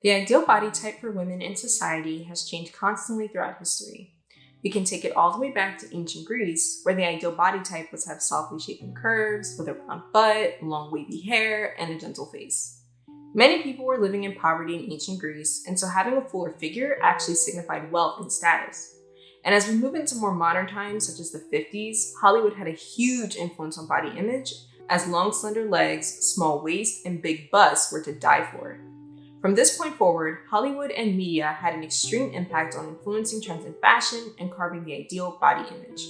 The ideal body type for women in society has changed constantly throughout history. We can take it all the way back to ancient Greece, where the ideal body type was to have softly shapen curves, with a round butt, long wavy hair, and a gentle face. Many people were living in poverty in ancient Greece, and so having a fuller figure actually signified wealth and status. And as we move into more modern times, such as the 50s, Hollywood had a huge influence on body image, as long slender legs, small waist, and big busts were to die for. From this point forward, Hollywood and media had an extreme impact on influencing trends in fashion and carving the ideal body image.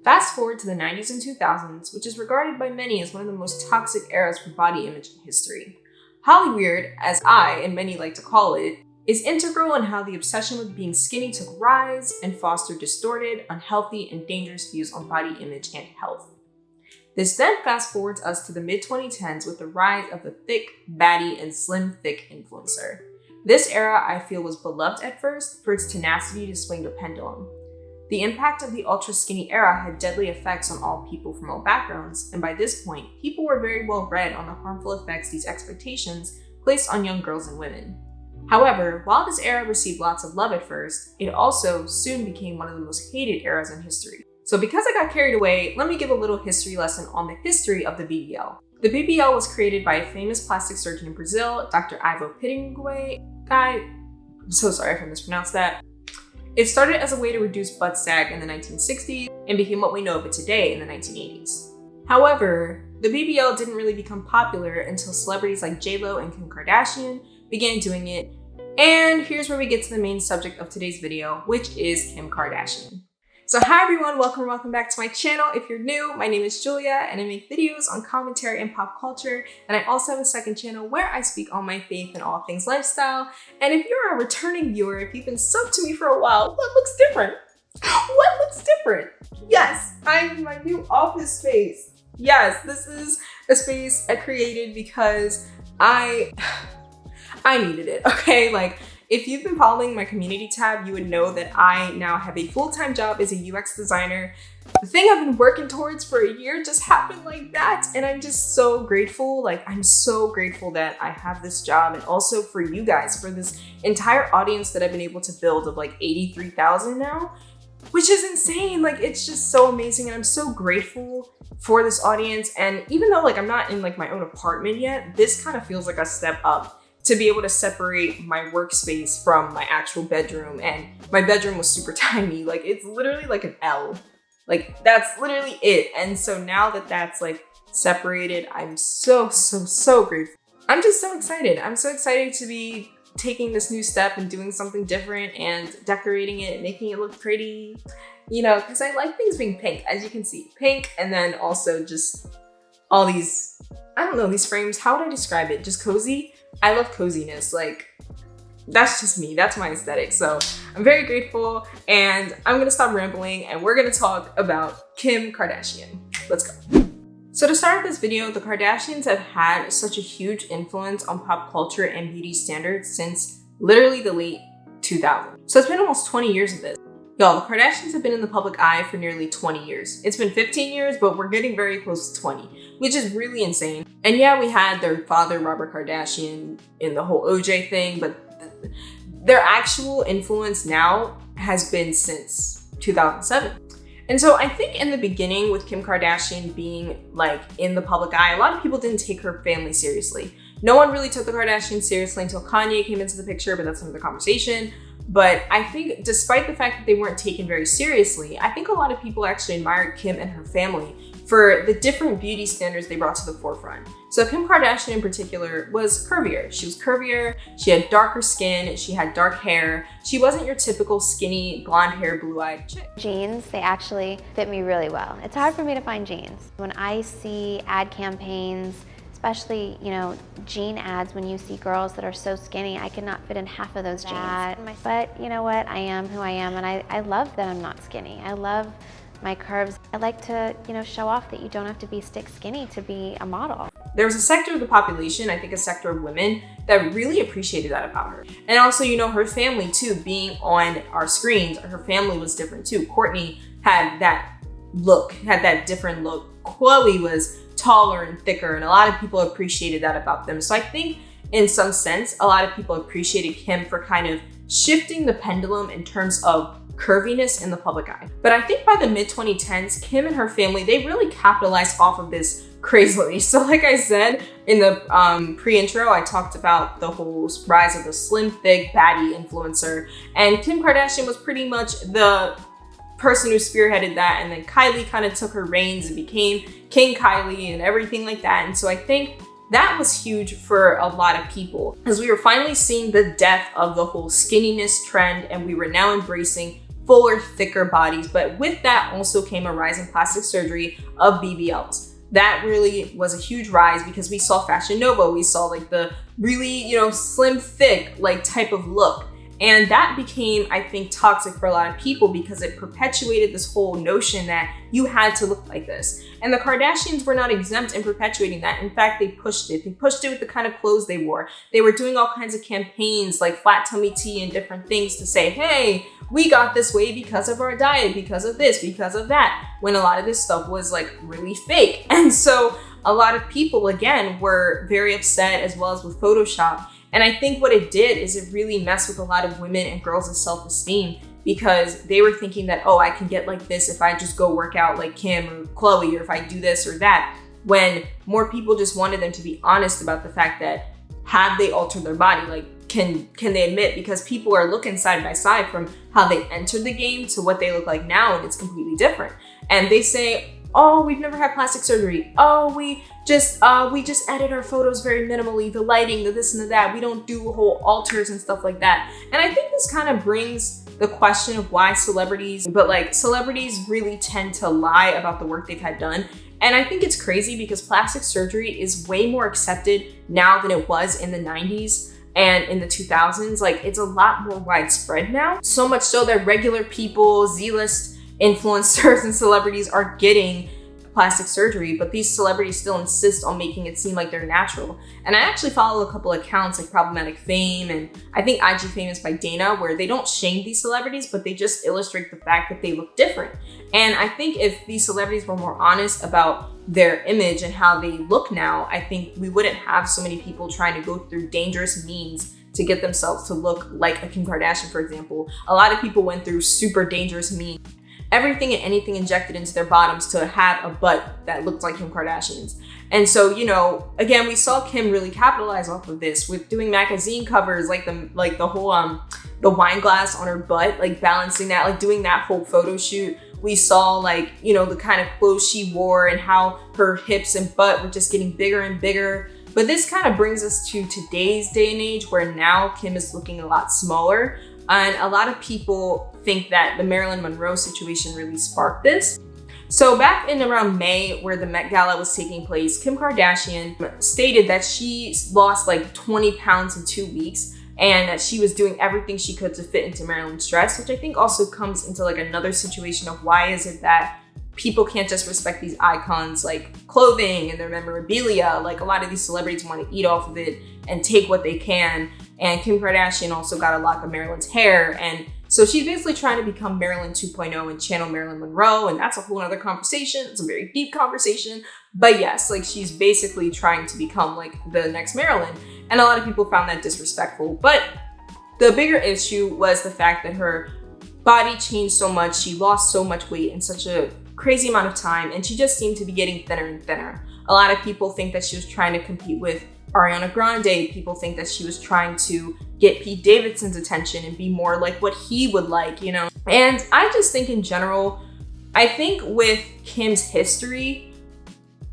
Fast forward to the 90s and 2000s, which is regarded by many as one of the most toxic eras for body image in history. Hollyweird, as I and many like to call it, is integral in how the obsession with being skinny took rise and fostered distorted, unhealthy, and dangerous views on body image and health. This then fast forwards us to the mid-2010s with the rise of the thick, batty, and slim thick influencer. This era I feel was beloved at first for its tenacity to swing the pendulum. The impact of the ultra skinny era had deadly effects on all people from all backgrounds, and by this point, people were very well read on the harmful effects these expectations placed on young girls and women. However, while this era received lots of love at first, it also soon became one of the most hated eras in history. So because I got carried away, let me give a little history lesson on the history of the BBL. The BBL was created by a famous plastic surgeon in Brazil, Dr. Ivo Pitangui. I'm so sorry if I mispronounced that. It started as a way to reduce butt sag in the 1960s and became what we know of it today in the 1980s. However, the BBL didn't really become popular until celebrities like J-Lo and Kim Kardashian began doing it. And here's where we get to the main subject of today's video, which is Kim Kardashian. So hi everyone, welcome back to my channel. If you're new, my name is Julia and I make videos on commentary and pop culture. And I also have a second channel where I speak on my faith and all things lifestyle. And if you're a returning viewer, if you've been subbed to me for a while, what looks different? What looks different? Yes, I'm in my new office space. Yes, this is a space I created because I needed it, okay? Like, if you've been following my community tab, you would know that I now have a full-time job as a UX designer. The thing I've been working towards for a year just happened like that. And I'm just so grateful. Like, I'm so grateful that I have this job, and also for you guys, for this entire audience that I've been able to build of like 83,000 now, which is insane. Like, it's just so amazing. And I'm so grateful for this audience. And even though like I'm not in like my own apartment yet, this kind of feels like a step up to be able to separate my workspace from my actual bedroom. And my bedroom was super tiny. Like, it's literally like an L. Like, that's literally it. And so now that that's like separated, I'm so grateful. I'm just so excited. I'm so excited to be taking this new step and doing something different and decorating it, making it look pretty, you know, because I like things being pink, as you can see, pink. And then also just all these, I don't know, these frames, how would I describe it? Just cozy. I love coziness. Like, that's just me. That's my aesthetic. So I'm very grateful, and I'm gonna stop rambling and we're gonna talk about Kim Kardashian. Let's go. So to start this video, the Kardashians have had such a huge influence on pop culture and beauty standards since literally the late 2000s. So it's been almost 20 years of this. Y'all, the Kardashians have been in the public eye for nearly 20 years. It's been 15 years, but we're getting very close to 20, which is really insane. And yeah, we had their father, Robert Kardashian, in the whole OJ thing, but their actual influence now has been since 2007. And so I think in the beginning, with Kim Kardashian being like in the public eye, a lot of people didn't take her family seriously. No one really took the Kardashians seriously until Kanye came into the picture, but that's another conversation. But I think despite the fact that they weren't taken very seriously, I think a lot of people actually admired Kim and her family for the different beauty standards they brought to the forefront. So Kim Kardashian in particular was curvier. She was curvier, she had darker skin, she had dark hair. She wasn't your typical skinny, blonde hair, blue-eyed chick. Jeans, they actually fit me really well. It's hard for me to find jeans. When I see ad campaigns, especially, you know, jean ads, when you see girls that are so skinny, I cannot fit in half of those jeans. But you know what, I am who I am, and I love that I'm not skinny. I love my curves. I like to, you know, show off that you don't have to be stick skinny to be a model. There was a sector of the population, I think a sector of women, that really appreciated that about her. And also, you know, her family too, being on our screens, her family was different too. Kourtney had that look, had that different look. Khloe was taller and thicker, and a lot of people appreciated that about them. So I think in some sense, a lot of people appreciated Kim for kind of shifting the pendulum in terms of curviness in the public eye. But I think by the mid-2010s, Kim and her family, they really capitalized off of this crazily. So like I said in the pre-intro, I talked about the whole rise of the slim, thick, baddie influencer. And Kim Kardashian was pretty much the person who spearheaded that. And then Kylie kind of took her reins and became King Kylie and everything like that. And so I think that was huge for a lot of people, as we were finally seeing the death of the whole skinniness trend, and we were now embracing fuller, thicker bodies. But with that also came a rise in plastic surgery of BBLs. That really was a huge rise because we saw Fashion Nova, we saw like the really, slim, thick like type of look. And that became, I think, toxic for a lot of people because it perpetuated this whole notion that you had to look like this. And the Kardashians were not exempt in perpetuating that. In fact, they pushed it. They pushed it with the kind of clothes they wore. They were doing all kinds of campaigns like flat tummy tea and different things to say, hey, we got this way because of our diet, because of this, because of that, when a lot of this stuff was like really fake. And so a lot of people, again, were very upset, as well as with Photoshop. And I think what it did is it really messed with a lot of women and girls' self-esteem, because they were thinking that, oh, I can get like this if I just go work out like Kim or Chloe, or if I do this or that, when more people just wanted them to be honest about the fact that have they altered their body? Like, can they admit? Because people are looking side by side from how they entered the game to what they look like now, and it's completely different. And they say, oh, we've never had plastic surgery. Oh, we just edit our photos very minimally, the lighting, the this and the that. We don't do whole alters and stuff like that. And I think this kind of brings the question of why celebrities really tend to lie about the work they've had done. And I think it's crazy because plastic surgery is way more accepted now than it was in the 90s and in the 2000s. Like, it's a lot more widespread now. So much so that regular people, Z-list influencers and celebrities are getting plastic surgery, but these celebrities still insist on making it seem like they're natural. And I actually follow a couple accounts like Problematic Fame and I think IG Famous by Dana, where they don't shame these celebrities, but they just illustrate the fact that they look different. And I think if these celebrities were more honest about their image and how they look now, I think we wouldn't have so many people trying to go through dangerous means to get themselves to look like a Kim Kardashian, for example. A lot of people went through super dangerous means, everything and anything injected into their bottoms to have a butt that looked like Kim Kardashian's. And so, again, we saw Kim really capitalize off of this with doing magazine covers, like the whole the wine glass on her butt, like balancing that, like doing that whole photo shoot. We saw the kind of clothes she wore and how her hips and butt were just getting bigger and bigger. But this kind of brings us to today's day and age, where now Kim is looking a lot smaller. And a lot of people think that the Marilyn Monroe situation really sparked this. So back in around May, where the Met Gala was taking place, Kim Kardashian stated that she lost like 20 pounds in 2 weeks and that she was doing everything she could to fit into Marilyn's dress, which I think also comes into like another situation of why is it that people can't just respect these icons like clothing and their memorabilia. Like, a lot of these celebrities want to eat off of it and take what they can. And Kim Kardashian also got a lock of Marilyn's hair. And so she's basically trying to become Marilyn 2.0 and channel Marilyn Monroe. And that's a whole other conversation. It's a very deep conversation. But yes, like, she's basically trying to become like the next Marilyn. And a lot of people found that disrespectful. But the bigger issue was the fact that her body changed so much. She lost so much weight in such a crazy amount of time. And she just seemed to be getting thinner and thinner. A lot of people think that she was trying to compete with Ariana Grande. People think that she was trying to get Pete Davidson's attention and be more like what he would like, And I just think in general, I think with Kim's history,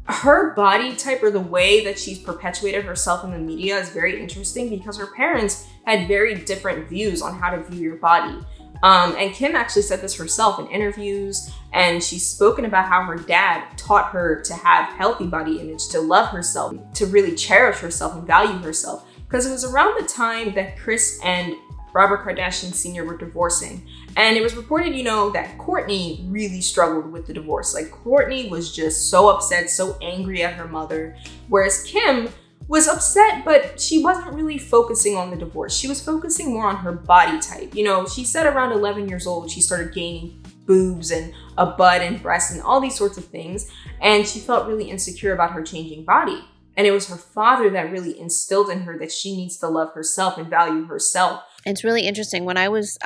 her body type, or the way that she's perpetuated herself in the media, is very interesting because her parents had very different views on how to view your body. And Kim actually said this herself in interviews, and she's spoken about how her dad taught her to have healthy body image, to love herself, to really cherish herself and value herself. Because it was around the time that Kris and Robert Kardashian Sr. were divorcing. And it was reported, that Kourtney really struggled with the divorce. Like, Kourtney was just so upset, so angry at her mother, whereas Kim was upset, but she wasn't really focusing on the divorce. She was focusing more on her body type. She said around 11 years old, she started gaining boobs and a butt and breasts and all these sorts of things. And she felt really insecure about her changing body. And it was her father that really instilled in her that she needs to love herself and value herself. It's really interesting. When I was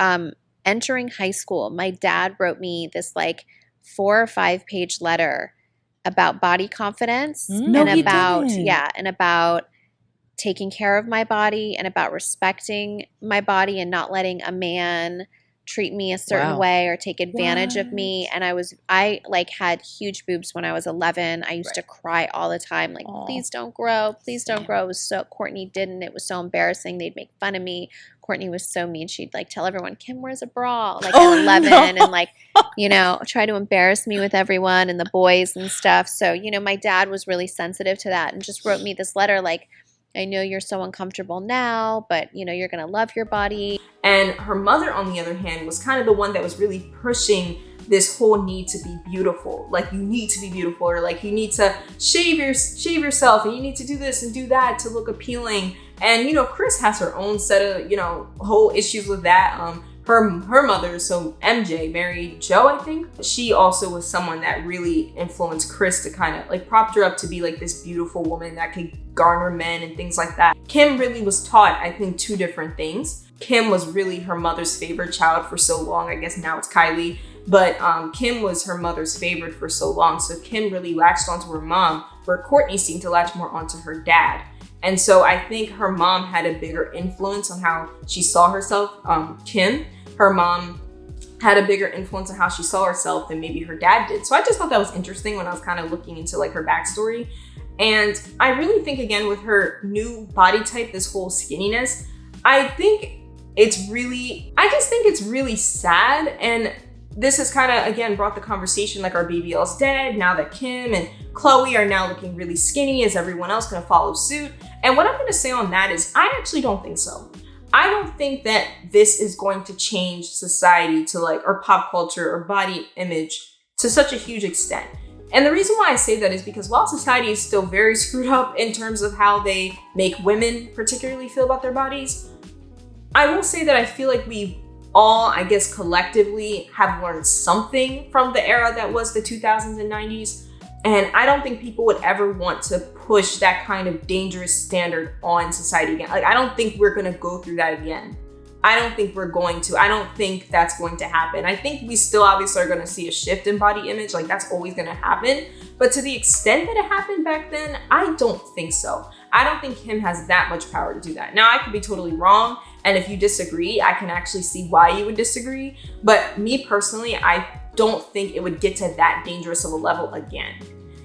entering high school, my dad wrote me this like 4 or 5 page letter about body confidence No, and he about, didn't. and about taking care of my body and about respecting my body and not letting a man treat me a certain Wow. way or take advantage of What? me. And I like had huge boobs when I was 11. I used to cry all the time, like, Aw. please don't grow, please don't grow. It was so, Courtney didn't. It was so embarrassing. They'd make fun of me. Courtney was so mean. She'd like tell everyone, Kim wears a bra, like Oh, at 11, no. and like, you know, try to embarrass me with everyone and the boys and stuff. So, you know, my dad was really sensitive to that and just wrote me this letter like, I know you're so uncomfortable now, but you know, you're going to love your body. And her mother, on the other hand, was kind of the one that was really pushing this whole need to be beautiful. Like, you need to be beautiful, or like you need to shave yourself, and you need to do this and do that to look appealing. And you know, Kris has her own set of, you know, whole issues with that. Her mother, so MJ, Mary Jo, I think, she also was someone that really influenced Kris to kind of like propped her up to be like this beautiful woman that could garner men and things like that. Kim really was taught, I think, 2 different things. Kim was really her mother's favorite child for so long. I guess now it's Kylie, but Kim was her mother's favorite for so long. So Kim really latched onto her mom, where Courtney seemed to latch more onto her dad. And so I think her mom had a bigger influence on how she saw herself. Kim, her mom, had a bigger influence on how she saw herself than maybe her dad did. So I just thought that was interesting when I was kind of looking into like her backstory. And I really think, again, with her new body type, this whole skinniness, I just think it's really sad. And this has kind of, again, brought the conversation like, our BBL's dead now that Kim and Khloe are now looking really skinny. Is everyone else going to follow suit? And what I'm going to say on that is, I actually don't think so. I don't think that this is going to change society to like, or pop culture or body image to such a huge extent. And the reason why I say that is because while society is still very screwed up in terms of how they make women particularly feel about their bodies, I will say that I feel like we all, I guess collectively, have learned something from the era that was the 2000s and 90s. And I don't think people would ever want to push that kind of dangerous standard on society again. Like, I don't think we're gonna go through that again. I don't think we're going to. I don't think that's going to happen. I think we still obviously are gonna see a shift in body image. Like, that's always gonna happen. But to the extent that it happened back then, I don't think so. I don't think Kim has that much power to do that. Now, I could be totally wrong. And if you disagree, I can actually see why you would disagree. But me personally, I don't think it would get to that dangerous of a level again.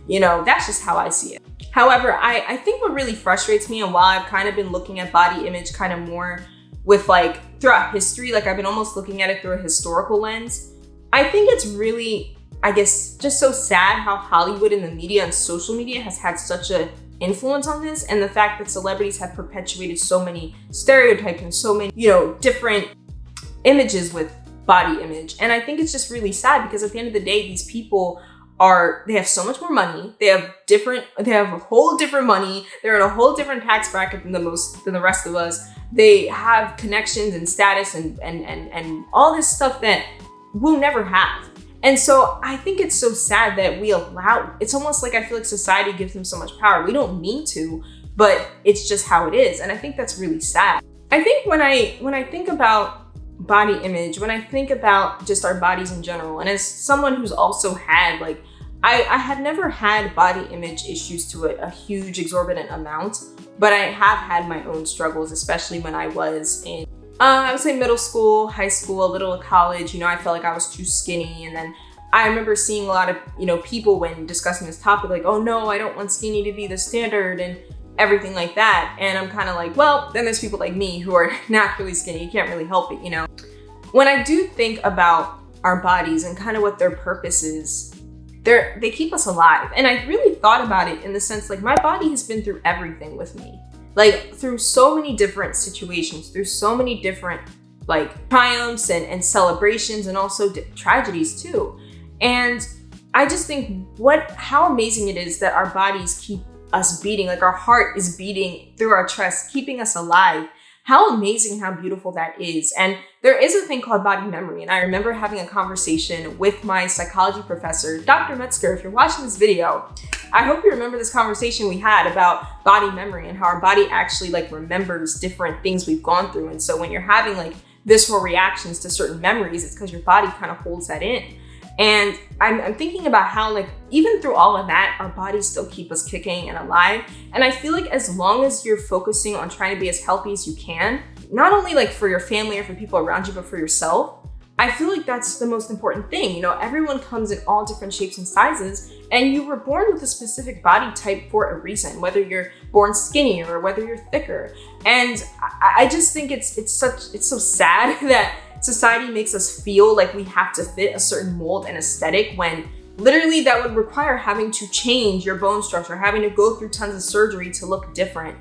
You know, that's just how I see it. However, I think what really frustrates me, and while I've kind of been looking at body image kind of more with like throughout history, like I've been almost looking at it through a historical lens, I think it's really, I guess, just so sad how Hollywood and the media and social media has had such a influence on this, and the fact that celebrities have perpetuated so many stereotypes and so many, you know, different images with body image. And I think it's just really sad because at the end of the day, these people they have so much more money. They have a whole different money. They're in a whole different tax bracket than the rest of us. They have connections and status and all this stuff that we'll never have. And so I think it's so sad that it's almost like I feel like society gives them so much power. We don't mean to, but it's just how it is. And I think that's really sad. I think when I think about body image, when I think about just our bodies in general, and as someone who's also had like, I had never had body image issues to a huge exorbitant amount, but I have had my own struggles, especially when I was in, I would say middle school, high school, a little college. You know, I felt like I was too skinny. And then I remember seeing a lot of, you know, people when discussing this topic, like, oh no, I don't want skinny to be the standard and everything like that. And I'm kind of like, well, then there's people like me who are naturally skinny. You can't really help it, you know? When I do think about our bodies and kind of what their purpose is, they keep us alive. And I really thought about it in the sense, like, my body has been through everything with me. Like, through so many different situations, through so many different, like, triumphs and celebrations, and also tragedies too. And I just think how amazing it is that our bodies keep us beating, like our heart is beating through our chest, keeping us alive. how amazing and how beautiful that is. And there is a thing called body memory. And I remember having a conversation with my psychology professor, Dr. Metzger. If you're watching this video, I hope you remember this conversation we had about body memory and how our body actually like remembers different things we've gone through. And so when you're having like visceral reactions to certain memories, it's because your body kind of holds that in. And I'm thinking about how like, even through all of that, our bodies still keep us kicking and alive. And I feel like as long as you're focusing on trying to be as healthy as you can, not only like for your family or for people around you, but for yourself, I feel like that's the most important thing. You know, everyone comes in all different shapes and sizes, and you were born with a specific body type for a reason, whether you're born skinny or whether you're thicker. And I just think it's so sad that society makes us feel like we have to fit a certain mold and aesthetic, when literally that would require having to change your bone structure, having to go through tons of surgery to look different.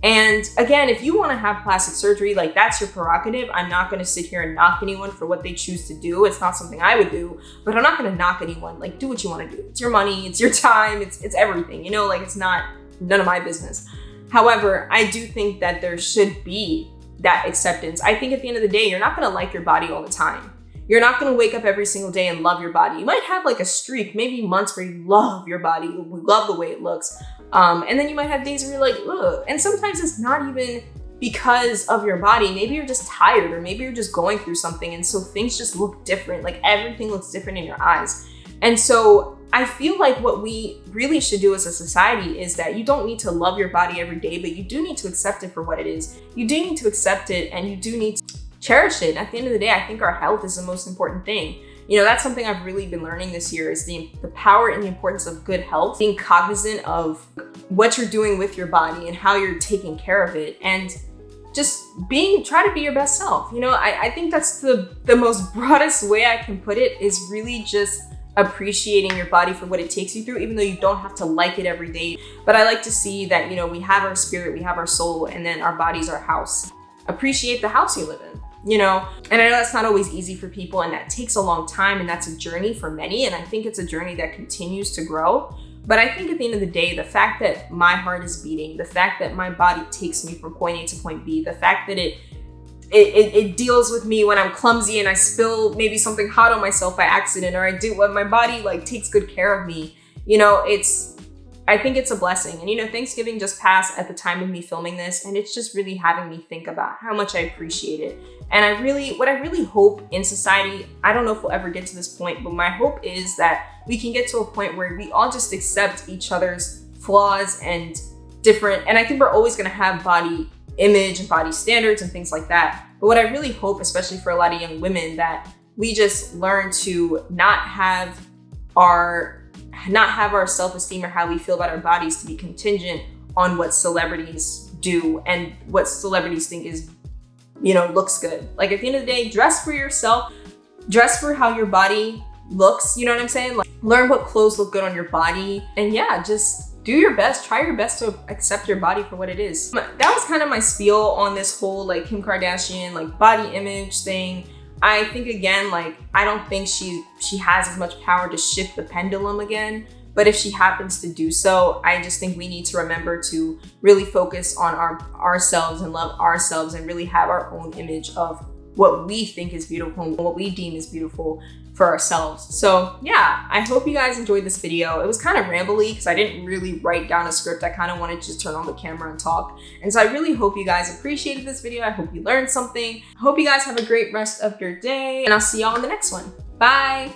And again, if you want to have plastic surgery, like that's your prerogative. I'm not going to sit here and knock anyone for what they choose to do. It's not something I would do, but I'm not going to knock anyone. Like, do what you want to do. It's your money, it's your time, it's everything, you know, like it's not none of my business. However, I do think that there should be that acceptance. I think at the end of the day, you're not going to like your body all the time. You're not going to wake up every single day and love your body. You might have like a streak, maybe months where you love your body, you love the way it looks. And then you might have days where you're like, ugh. And sometimes it's not even because of your body. Maybe you're just tired, or maybe you're just going through something. And so things just look different. Like everything looks different in your eyes. And so I feel like what we really should do as a society is that you don't need to love your body every day, but you do need to accept it for what it is. You do need to accept it, and you do need to cherish it. At the end of the day, I think our health is the most important thing. You know, that's something I've really been learning this year, is the power and the importance of good health, being cognizant of what you're doing with your body and how you're taking care of it, and just try to be your best self. You know, I think that's the most broadest way I can put it, is really just appreciating your body for what it takes you through, even though you don't have to like it every day. But I like to see that, you know, we have our spirit, we have our soul, and then our body's our house. Appreciate the house you live in. You know, and I know that's not always easy for people, and that takes a long time, and that's a journey for many. And I think it's a journey that continues to grow. But I think at the end of the day, the fact that my heart is beating, the fact that my body takes me from point A to point B, the fact that it deals with me when I'm clumsy and I spill maybe something hot on myself by accident, or I do what my body like takes good care of me, you know, I think it's a blessing. And, you know, Thanksgiving just passed at the time of me filming this, and it's just really having me think about how much I appreciate it. And what I really hope in society, I don't know if we'll ever get to this point, but my hope is that we can get to a point where we all just accept each other's flaws and I think we're always going to have body image and body standards and things like that. But what I really hope, especially for a lot of young women, that we just learn to not have our self-esteem or how we feel about our bodies to be contingent on what celebrities do and what celebrities think is, you know, looks good. Like at the end of the day, dress for yourself, dress for how your body looks, you know what I'm saying? Like learn what clothes look good on your body, and yeah, just do your best, try your best to accept your body for what it is. That was kind of my spiel on this whole like Kim Kardashian, like body image thing. I think again, like, I don't think she has as much power to shift the pendulum again, but if she happens to do so, I just think we need to remember to really focus on ourselves and love ourselves, and really have our own image of what we think is beautiful and what we deem is beautiful for ourselves. So yeah, I hope you guys enjoyed this video. It was kind of rambly because I didn't really write down a script. I kind of wanted to just turn on the camera and talk. And so I really hope you guys appreciated this video. I hope you learned something. I hope you guys have a great rest of your day, and I'll see y'all in the next one. Bye.